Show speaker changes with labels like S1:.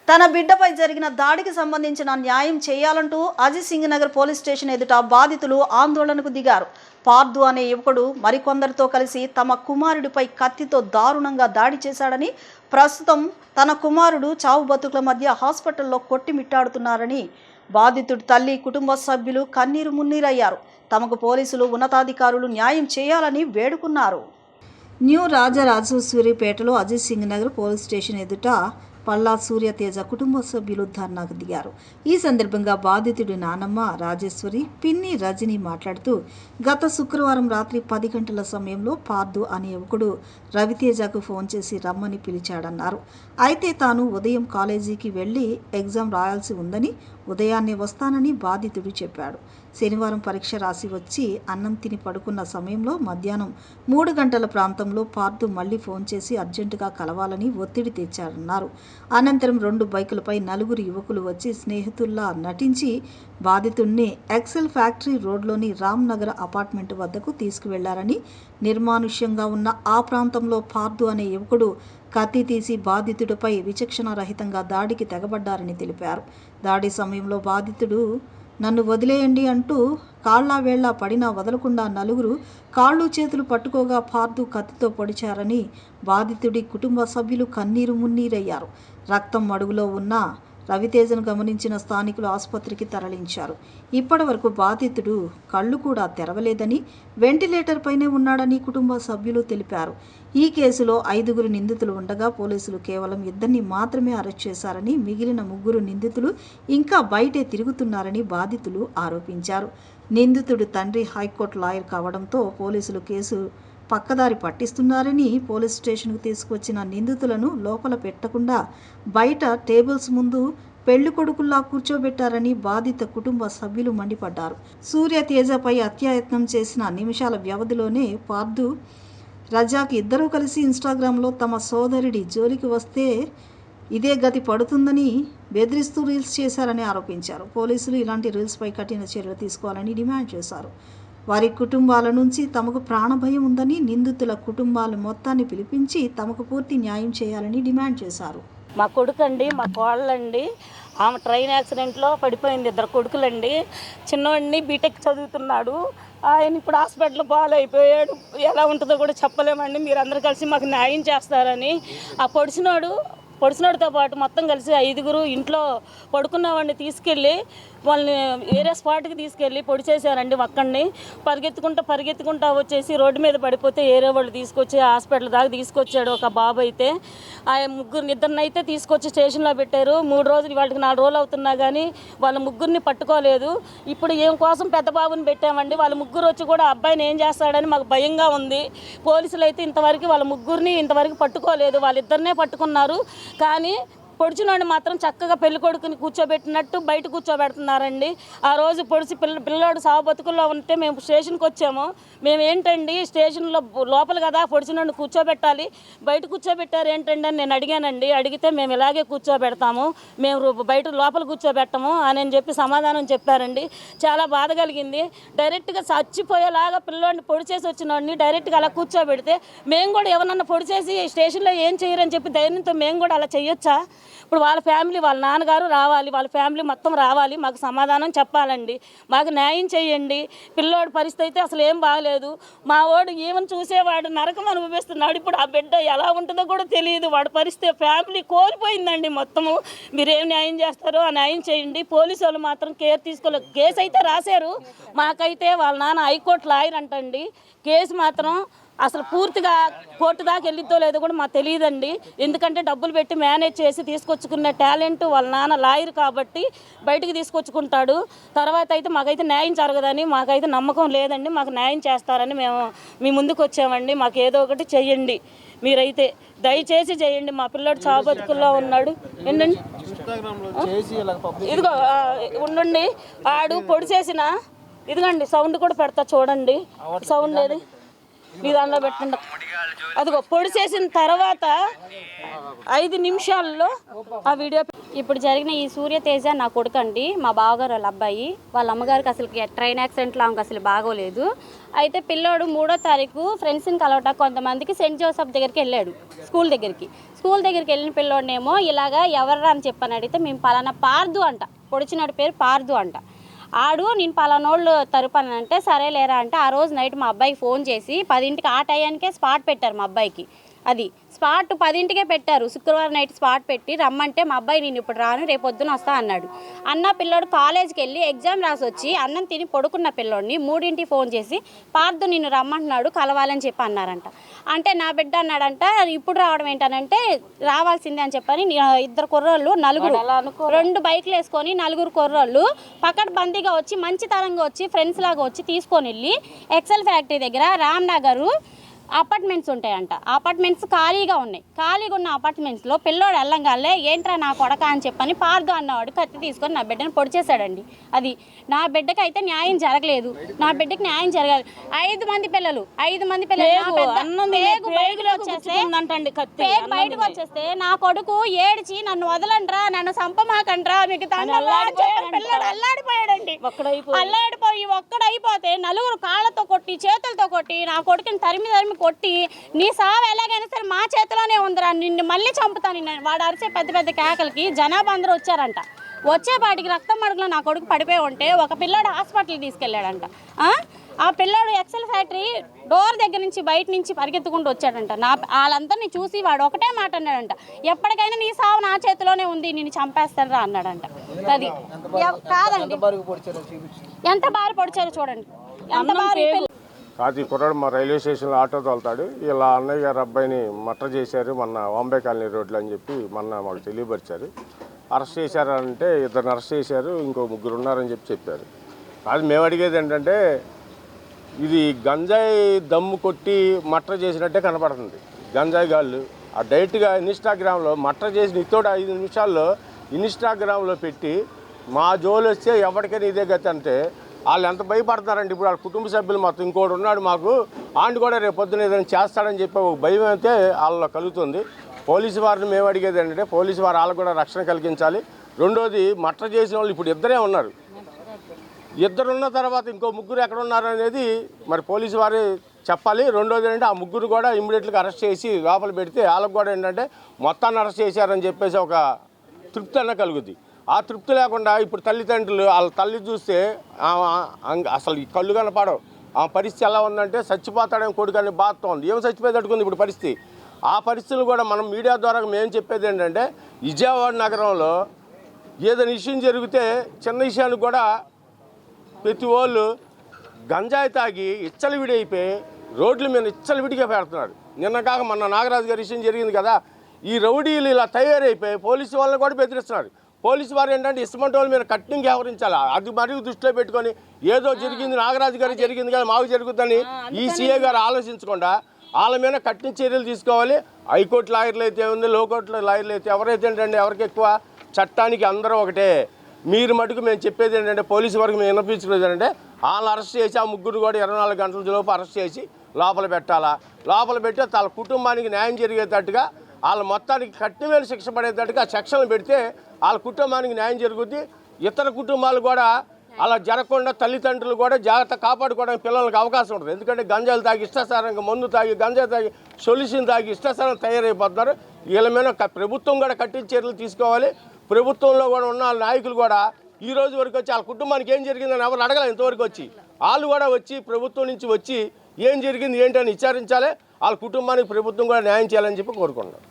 S1: తన బిడ్డపై జరిగిన దాడికి సంబంధించిన న్యాయం చేయాలంటూ అజిత్ సింగ్ నగర్ పోలీస్ స్టేషన్ ఎదుట బాధితులు ఆందోళనకు దిగారు. పార్దు అనే యువకుడు మరికొందరితో కలిసి తమ కుమారుడిపై కత్తితో దారుణంగా దాడి చేశాడని, ప్రస్తుతం తన కుమారుడు చావు బతుకుల మధ్య హాస్పిటల్లో కొట్టిమిట్టాడుతున్నారని బాధితుడి తల్లి, కుటుంబ సభ్యులు కన్నీరు మున్నీరయ్యారు. తమకు పోలీసులు, ఉన్నతాధికారులు న్యాయం చేయాలని వేడుకున్నారు. న్యూ రాజరాజేశ్వరిపేటలో అజిత్ సింగ్ నగర్ పోలీస్ స్టేషన్ ఎదుట పల్లా సూర్యతేజ కుటుంబ సభ్యులు ధర్నాకు దిగారు. ఈ సందర్భంగా బాధితుడి నానమ్మ రాజేశ్వరి, పిన్ని రజని మాట్లాడుతూ, గత శుక్రవారం రాత్రి 10 గంటల సమయంలో పార్దు అనే యువకుడు రవితేజకు ఫోన్ చేసి రమ్మని పిలిచాడన్నారు. అయితే తాను ఉదయం కాలేజీకి వెళ్లి ఎగ్జామ్ రాయాల్సి ఉందని, ఉదయాన్నే వస్తానని బాధితుడు చెప్పాడు. శనివారం పరీక్ష రాసి వచ్చి అన్నం తిని పడుకున్న సమయంలో మధ్యాహ్నం 3 గంటల ప్రాంతంలో పార్దు మళ్లీ ఫోన్ చేసి అర్జెంటుగా కలవాలని ఒత్తిడి తెచ్చారన్నారు. అనంతరం 2 బైకులపై 4 యువకులు వచ్చి స్నేహితుల్లా నటించి బాధితుడిని ఎక్సెల్ ఫ్యాక్టరీ రోడ్లోని రామ్ నగర్ అపార్ట్మెంట్ వద్దకు తీసుకువెళ్లారని, నిర్మానుష్యంగా ఉన్న ఆ ప్రాంతంలో పార్దు అనే యువకుడు కత్తి తీసి బాధితుడిపై విచక్షణారహితంగా దాడికి తెగబడ్డారని తెలిపారు. దాడి సమయంలో బాధితుడు నన్ను వదిలేయండి అంటూ కాళ్లా వేళ్లా పడినా వదలకుండా 4 కాళ్ళు చేతులు పట్టుకోగా పార్దు కత్తితో పొడిచారని బాధితుడి కుటుంబ సభ్యులు కన్నీరు మున్నీరయ్యారు. రక్తం మడుగులో ఉన్న రవితేజను గమనించిన స్థానికులు ఆసుపత్రికి తరలించారు. ఇప్పటి వరకు బాధితుడు కళ్ళు కూడా తెరవలేదని, వెంటిలేటర్ పైనే ఉన్నాడని కుటుంబ సభ్యులు తెలిపారు. ఈ కేసులో 5 నిందితులు ఉండగా పోలీసులు కేవలం 2 మాత్రమే అరెస్ట్ చేశారని, మిగిలిన 3 నిందితులు ఇంకా బయటే తిరుగుతున్నారని బాధితులు ఆరోపించారు. నిందితుడి తండ్రి హైకోర్టు లాయర్ కావడంతో పోలీసులు కేసు పక్కదారి పట్టిస్తున్నారని, పోలీస్ స్టేషన్కు తీసుకువచ్చిన నిందితులను లోపల పెట్టకుండా బయట టేబుల్స్ ముందు పెళ్లి కొడుకుల్లా కూర్చోబెట్టారని బాధిత కుటుంబ సభ్యులు మండిపడ్డారు. సూర్యతేజపై హత్యాయత్నం చేసిన నిమిషాల వ్యవధిలోనే పార్దు, రజాక్ ఇద్దరూ కలిసి ఇన్స్టాగ్రామ్లో తమ సోదరుడి జోలికి వస్తే ఇదే గతి పడుతుందని బెదిరిస్తూ రీల్స్ చేశారని ఆరోపించారు. పోలీసులు ఇలాంటి రీల్స్పై కఠిన చర్యలు తీసుకోవాలని డిమాండ్ చేశారు. వారి కుటుంబాల నుంచి తమకు ప్రాణభయం ఉందని, నిందితుల కుటుంబాల మొత్తాన్ని పిలిపించి తమకు పూర్తి న్యాయం చేయాలని డిమాండ్ చేశారు.
S2: మా కొడుకండి, మా కోళ్ళండి, ఆమె ట్రైన్ యాక్సిడెంట్లో పడిపోయింది. 2 కొడుకులండి. చిన్నవాడిని బీటెక్ చదువుతున్నాడు. ఆయన ఇప్పుడు హాస్పిటల్ పాలైపోయాడు. ఎలా ఉంటుందో కూడా చెప్పలేమండి. మీరు అందరూ కలిసి మాకు న్యాయం చేస్తారని. ఆ పొడిచినోడితో పాటు మొత్తం కలిసి 5 ఇంట్లో పడుకున్నవాడిని తీసుకెళ్ళి వాళ్ళని వేరే స్పాట్కి తీసుకెళ్ళి పొడి చేశారండి. ఒక్కడిని పరిగెత్తుకుంటా వచ్చేసి రోడ్డు మీద పడిపోతే ఏరే వాళ్ళు తీసుకొచ్చి హాస్పిటల్ దాకా తీసుకొచ్చాడు. ఒక బాబు అయితే ఆ 2 అయితే తీసుకొచ్చి స్టేషన్లో పెట్టారు. 3 రోజులు, వాళ్ళకి 4 రోజులు అవుతున్నా కానీ వాళ్ళ 3 పట్టుకోలేదు. ఇప్పుడు ఏం కోసం పెద్ద బాబుని పెట్టామండి. వాళ్ళ 3 వచ్చి కూడా అబ్బాయిని ఏం చేస్తాడని మాకు భయంగా ఉంది. పోలీసులు అయితే ఇంతవరకు వాళ్ళ 3 పట్టుకోలేదు. వాళ్ళిద్దరినే పట్టుకున్నారు. కానీ పొడిచినోడిని మాత్రం చక్కగా పెళ్లి కొడుకుని కూర్చోబెట్టినట్టు బయట కూర్చోబెడుతున్నారండి. ఆ రోజు పొడిచి పిల్లోడు సావు బతుకుల్లో ఉంటే మేము స్టేషన్కి వచ్చాము. మేము ఏంటండి స్టేషన్లో లోపల కదా పొడిచినోడిని కూర్చోబెట్టాలి, బయట కూర్చోబెట్టారు ఏంటండి అని నేను అడిగానండి. అడిగితే మేము ఇలాగే కూర్చోబెడతాము, మేము బయట లోపల కూర్చోబెట్టము అని చెప్పి సమాధానం చెప్పారండి. చాలా బాధ కలిగింది. డైరెక్ట్గా చచ్చిపోయేలాగా పిల్లోడిని పొడి చేసి వచ్చినోడిని డైరెక్ట్గా అలా కూర్చోబెడితే మేము కూడా ఎవరన్నా పొడి చేసి స్టేషన్లో ఏం చేయరని చెప్పి ధైర్యంతో మేము కూడా అలా చేయొచ్చా? ఇప్పుడు వాళ్ళ ఫ్యామిలీ, వాళ్ళ నాన్నగారు రావాలి, వాళ్ళ ఫ్యామిలీ మొత్తం రావాలి, మాకు సమాధానం చెప్పాలండి. మాకు న్యాయం చేయండి. పిల్లోడి పరిస్థితి అయితే అసలు ఏం బాగలేదు. మా వాడు ఏమని చూసేవాడు నరకం అనుభవిస్తున్నాడు. ఇప్పుడు ఆ బిడ్డ ఎలా ఉంటుందో కూడా తెలియదు. వాడి పరిస్థితి, ఫ్యామిలీ కోల్పోయిందండి మొత్తము. మీరేం న్యాయం చేస్తారో ఆ న్యాయం చేయండి. పోలీసు వాళ్ళు మాత్రం కేర్ తీసుకోలేదు. కేసు అయితే రాశారు. మాకైతే వాళ్ళ నాన్న హైకోర్టు లాయర్ అంటండి. కేసు మాత్రం అసలు పూర్తిగా కోర్టు దాకా వెళ్ళిద్దో లేదో కూడా మాకు తెలియదండి. ఎందుకంటే డబ్బులు పెట్టి మేనేజ్ చేసి తీసుకొచ్చుకునే టాలెంట్ వాళ్ళ నాన్న లాయర్ కాబట్టి బయటికి తీసుకొచ్చుకుంటాడు. తర్వాత అయితే మాకైతే న్యాయం జరగదని మాకైతే నమ్మకం లేదండి. మాకు న్యాయం చేస్తారని మేము మీ ముందుకు వచ్చామండి. మాకు ఏదో ఒకటి చెయ్యండి. మీరైతే దయచేసి చేయండి. మా పిల్లడు చావు బతుకుల్లో ఉన్నాడు. ఏంటండి ఇదిగో ఉండండి. ఆడు పొడి చేసిన ఇదిగండి సౌండ్ కూడా పెడతా చూడండి. సౌండ్ ఏది నీ దాంట్లో పెట్టండి. అదిగో పొడి చేసిన తర్వాత 5 నిమిషాల్లో ఆ వీడియో.
S3: ఇప్పుడు జరిగిన ఈ సూర్యతేజ నా కొడుకు అండి, మా బావగారు వాళ్ళ అబ్బాయి. వాళ్ళ అమ్మగారికి అసలు ట్రైన్ యాక్సిడెంట్లో ఆమెకు అసలు బాగోలేదు. అయితే పిల్లోడు 3వ తారీఖు ఫ్రెండ్స్ని కలవటానికి కొంతమందికి సెయింట్ జోసెఫ్ దగ్గరికి వెళ్ళాడు. స్కూల్ దగ్గరికి వెళ్ళిన పిల్లోడినేమో ఇలాగా ఎవర్రా అని చెప్పని అడిగితే మేము పలానా పార్దు అంట, పొడిచినాడు పేరు పార్దు అంట. ఆడు నేను పలానోళ్ళు తరుపనంటే సరే లేరా అంటే ఆ రోజు నైట్ మా అబ్బాయికి ఫోన్ చేసి 10ంటికి ఆ టయానికే స్పాట్ పెట్టారు మా అబ్బాయికి. అది స్పాట్ 10ంటికే పెట్టారు. శుక్రవారం నైట్ స్పాట్ పెట్టి రమ్మంటే మా అబ్బాయి నేను ఇప్పుడు రాను రేపు పొద్దున వస్తా అన్నాడు. అన్న పిల్లోడు కాలేజ్కి వెళ్ళి ఎగ్జామ్ రాసి వచ్చి అన్నం తిని పడుకున్న పిల్లోడిని 3ంటికి ఫోన్ చేసి పార్దు నిన్ను రమ్మంటున్నాడు కలవాలని చెప్పి అన్నారంట. అంటే నా బిడ్డ అన్నాడంట ఇప్పుడు రావడం ఏంటనంటే రావాల్సిందే అని చెప్పని 2 కుర్రోళ్ళు 2 బైక్లు వేసుకొని 4 కుర్రోళ్ళు పకడ్బందీగా వచ్చి మంచితనంగా వచ్చి ఫ్రెండ్స్ లాగా వచ్చి తీసుకొని వెళ్ళి ఎక్సెల్ ఫ్యాక్టరీ దగ్గర రామ్నగర్ అపార్ట్మెంట్స్ ఉంటాయంట. అపార్ట్మెంట్స్ ఖాళీగా ఉన్నాయి. ఖాళీగా ఉన్న అపార్ట్మెంట్స్లో పిల్లోడు వెళ్ళంగానే ఏంట్రా నా కొడక అని చెప్పని పార్దు అన్నవాడు కత్తి తీసుకొని నా బిడ్డను పొడి చేశాడండి. అది నా బిడ్డకి అయితే న్యాయం జరగలేదు. నా బిడ్డకి న్యాయం జరగాలి. 5 మంది పిల్లలు బయటకు వచ్చేస్తే నా కొడుకు ఏడ్చి నన్ను వదలండ్రా నన్ను సంపమాకండ్రా మీకు పిల్లడు అల్లాడిపోయాడండి. అల్లాడిపోయి ఒక్కడైపోతే 4 కాళ్ళతో కొట్టి చేతులతో కొట్టి నా కొడుకుని తరిమి కొట్టి నీ సావు ఎలాగైనా సరే మా చేతిలోనే ఉందిరా నిన్ను మళ్ళీ చంపుతాను. వాడు అరిచే పెద్ద కేకలకి జనాభా అందరూ వచ్చారంట. వచ్చేపాటికి రక్తం మడుగులో నా కొడుకు పడిపోయి ఉంటే ఒక పిల్లాడు హాస్పిటల్కి తీసుకెళ్ళాడంట. ఆ పిల్లాడు ఎక్సెల్ ఫ్యాక్టరీ డోర్ దగ్గర నుంచి బయట నుంచి పరిగెత్తుకుంటూ వచ్చాడంట. వాళ్ళందరినీ చూసి వాడు ఒకటే మాట అన్నాడంట, ఎప్పటికైనా నీ సావు నా చేతిలోనే ఉంది నిన్ను చంపేస్తారా అన్నాడంట. అది కాదండి, ఎంత బారి పొడిచారో చూడండి, ఎంత బారి.
S4: కాదు ఈ కుర్రాడు మా రైల్వే స్టేషన్లో ఆటో తోలుతాడు. ఇలా అన్నయ్య గారు అబ్బాయిని మర్డర్ చేశారు మొన్న వాంబే కాలనీ రోడ్లో అని చెప్పి మొన్న మాకు తెలియపరిచారు. అరెస్ట్ చేశారంటే 2 అరెస్ట్ చేశారు, ఇంకో 3 ఉన్నారని చెప్పారు. కాదు మేము అడిగేది ఏంటంటే ఇది గంజాయి దమ్ము కొట్టి మర్డర్ చేసినట్టే కనపడుతుంది. గంజాయి గాళ్ళు ఆ డైరెక్ట్గా ఇన్స్టాగ్రామ్లో మర్డర్ చేసిన ఇతోడు 5 నిమిషాల్లో ఇన్స్టాగ్రామ్లో పెట్టి మా జోలు వస్తే ఎవరికైనా ఇదే గతి అంటే వాళ్ళు ఎంత భయపడతారండి. ఇప్పుడు వాళ్ళ కుటుంబ సభ్యులు మొత్తం ఇంకోటి ఉన్నాడు మాకు ఆంటీ కూడా రేపు పొద్దున ఏదైనా చేస్తాడని చెప్పి ఒక భయం అయితే వాళ్ళలో కలుగుతుంది. పోలీసు వారిని మేము అడిగేది ఏంటంటే పోలీసు వారు వాళ్ళకు కూడా రక్షణ కలిగించాలి. రెండోది మర్డర్ చేసిన వాళ్ళు ఇప్పుడు 2 ఉన్నారు. 2 ఉన్న తర్వాత ఇంకో 3 ఎక్కడ ఉన్నారు అనేది మరి పోలీసు వారు చెప్పాలి. రెండోది ఏంటంటే ఆ 3 కూడా ఇమ్మీడియట్గా అరెస్ట్ చేసి లోపల పెడితే వాళ్ళకు కూడా ఏంటంటే మొత్తాన్ని అరెస్ట్ చేశారని చెప్పేసి ఒక తృప్తి అన్న కలుగుద్ది. ఆ తృప్తి లేకుండా ఇప్పుడు తల్లిదండ్రులు వాళ్ళ తల్లి చూస్తే అసలు ఈ కళ్ళు కనపడవు. ఆ పరిస్థితి ఎలా ఉందంటే చచ్చిపోతాడేమో కొడుకు బాధతో ఉంది. ఏం చచ్చిపోయేటట్టుకుంది ఇప్పుడు పరిస్థితి. ఆ పరిస్థితులు కూడా మనం మీడియా ద్వారా మేము చెప్పేది ఏంటంటే విజయవాడ నగరంలో ఏదైనా విషయం జరిగితే చిన్న విషయానికి కూడా ప్రతి వాళ్ళు గంజాయి తాగి ఇచ్చలవిడైపోయి రోడ్ల మీద ఇచ్చలవిడిగా పెడుతున్నారు. నిన్న కాక మొన్న నాగరాజు గారి విషయం జరిగింది కదా. ఈ రౌడీలు ఇలా తయారైపోయి పోలీసు వాళ్ళని కూడా బెదిరిస్తున్నారు. పోలీసు వారు ఏంటంటే ఇష్టమంటే వాళ్ళ మీద కఠినంగా వ్యవహరించాలి. అది మరియు దృష్టిలో పెట్టుకొని ఏదో జరిగింది నాగరాజు గారికి జరిగింది కదా మాకు జరుగుతుందని ఈ సీఏ గారు ఆలోచించకుండా వాళ్ళ మీద కఠిన చర్యలు తీసుకోవాలి. హైకోర్టు లాయర్లు అయితే ఉంది, లోకోర్టు లాయర్లు అయితే ఎవరైతే ఏంటంటే ఎవరికి ఎక్కువ చట్టానికి అందరూ ఒకటే. మీరు మటుకు మేము చెప్పేది ఏంటంటే పోలీసు వరకు మేము వినిపించుకునేది ఏంటంటే వాళ్ళని అరెస్ట్ చేసి ఆ 3 కూడా 24 గంటల లోపు అరెస్ట్ చేసి లోపల పెట్టాలా. లోపల పెట్టి వాళ్ళ కుటుంబానికి న్యాయం జరిగేటట్టుగా వాళ్ళ మొత్తానికి కఠినమైన శిక్ష పడేటట్టుగా సెక్షన్లు పెడితే వాళ్ళ కుటుంబానికి న్యాయం జరుగుద్ది. ఇతర కుటుంబాలు కూడా అలా జరగకుండా తల్లిదండ్రులు కూడా జాగ్రత్త కాపాడుకోవడానికి పిల్లలకు అవకాశం ఉంటుంది. ఎందుకంటే గంజాయిలు తాగి ఇష్టాసారంగా మందు తాగి గంజాయి తాగి సొల్యూషన్ తాగి ఇష్టాసారం తయారైపోతున్నారు. వీళ్ళ మీద ప్రభుత్వం కూడా కఠిన చర్యలు తీసుకోవాలి. ప్రభుత్వంలో కూడా ఉన్న వాళ్ళ నాయకులు కూడా ఈ రోజు వరకు వచ్చి వాళ్ళ కుటుంబానికి ఏం జరిగిందని ఎవరు అడగలేదు. ఇంతవరకు వచ్చి వాళ్ళు కూడా వచ్చి ప్రభుత్వం నుంచి వచ్చి ఏం జరిగింది ఏంటని విచారించాలి. వాళ్ళ కుటుంబానికి ప్రభుత్వం కూడా న్యాయం చేయాలని చెప్పి కోరుకుంటున్నాం.